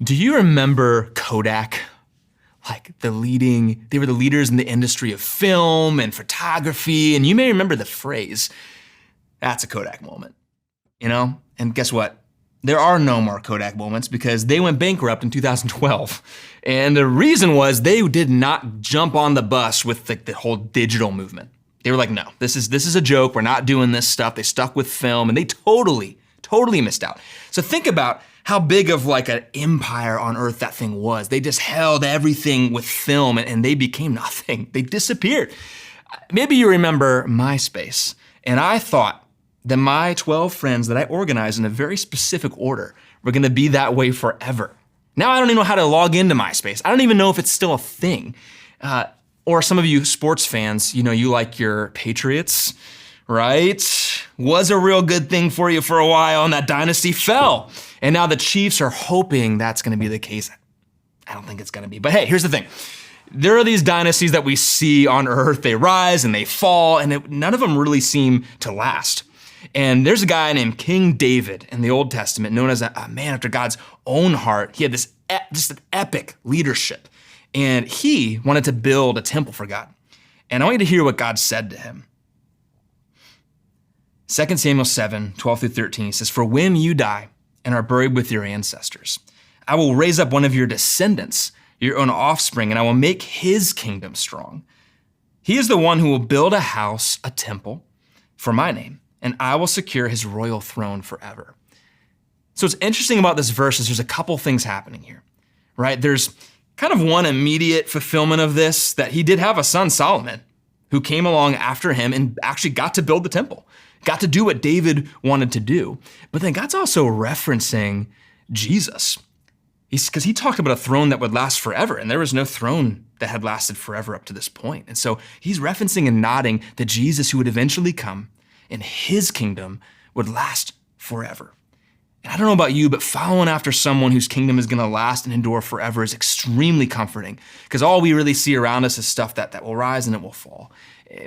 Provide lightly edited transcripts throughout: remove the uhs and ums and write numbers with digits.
Do you remember Kodak? They were the leaders in the industry of film and photography, and you may remember the phrase, that's a Kodak moment, you know? And guess what? There are no more Kodak moments because they went bankrupt in 2012. And the reason was they did not jump on the bus with the whole digital movement. They were like, no, this is a joke, we're not doing this stuff. They stuck with film and they totally missed out. So think about how big of like an empire on earth that thing was. They just held everything with film and they became nothing. They disappeared. Maybe you remember MySpace. And I thought that my 12 friends that I organized in a very specific order were gonna be that way forever. Now I don't even know how to log into MySpace. I don't even know if it's still a thing. Or some of you sports fans, you know, you like your Patriots, right? Was a real good thing for you for a while and that dynasty fell. And now the Chiefs are hoping that's gonna be the case. I don't think it's gonna be, but hey, here's the thing. There are these dynasties that we see on earth, they rise and they fall, and none of them really seem to last. And there's a guy named King David in the Old Testament, known as a man after God's own heart. He had this just an epic leadership. And he wanted to build a temple for God. And I want you to hear what God said to him. 2 Samuel 7, 12 through 13, he says, "For when you die and are buried with your ancestors, I will raise up one of your descendants, your own offspring, and I will make his kingdom strong. He is the one who will build a house, a temple, for my name, and I will secure his royal throne forever." So what's interesting about this verse is there's a couple things happening here, right? There's kind of one immediate fulfillment of this, that he did have a son, Solomon, who came along after him and actually got to build the temple, got to do what David wanted to do. But then God's also referencing Jesus. Because he talked about a throne that would last forever, and there was no throne that had lasted forever up to this point. And so he's referencing and nodding that Jesus, who would eventually come, and his kingdom would last forever. And I don't know about you, but following after someone whose kingdom is gonna last and endure forever is extremely comforting, because all we really see around us is stuff that will rise and it will fall.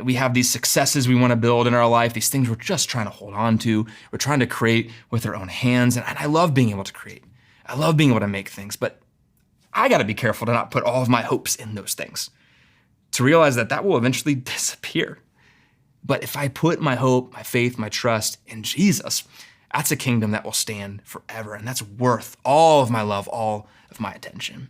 We have these successes we wanna build in our life, these things we're just trying to hold on to, we're trying to create with our own hands, and I love being able to create. I love being able to make things, but I gotta be careful to not put all of my hopes in those things, to realize that will eventually disappear. But if I put my hope, my faith, my trust in Jesus, that's a kingdom that will stand forever, and that's worth all of my love, all of my attention.